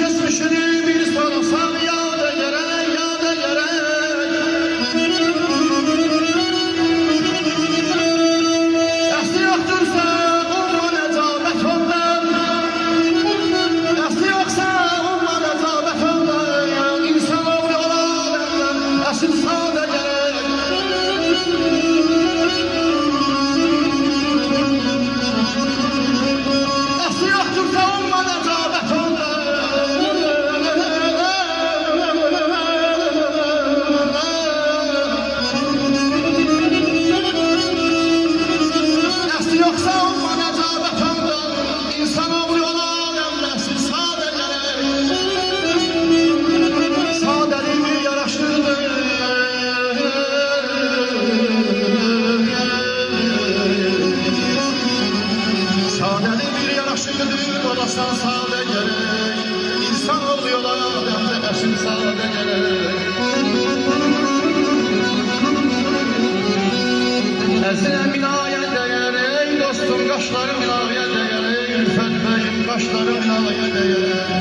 geçmişini bir sorsan yad ederek, yad ederek. Əsli yoxdursa umma necabət ondan, əsli yoxsa umma necabət ondan. İnsan oğlu olan əsil sadə gerek. Əsli yoxdursa umma necabət ondan. Yoksa umma necabət ondan, insan oğlu olan nəsil sadə gerek. Sadəlik bir yaraşırdır. Sadəlik bir yaraşırdır, olasan sadə gerek. İnsan oğlu olan nəsil sadə gerek. Əzlə minaya dəyərək, dostum qaşları minaya dəyərək, Ülfət bəyim qaşları minaya dəyərək.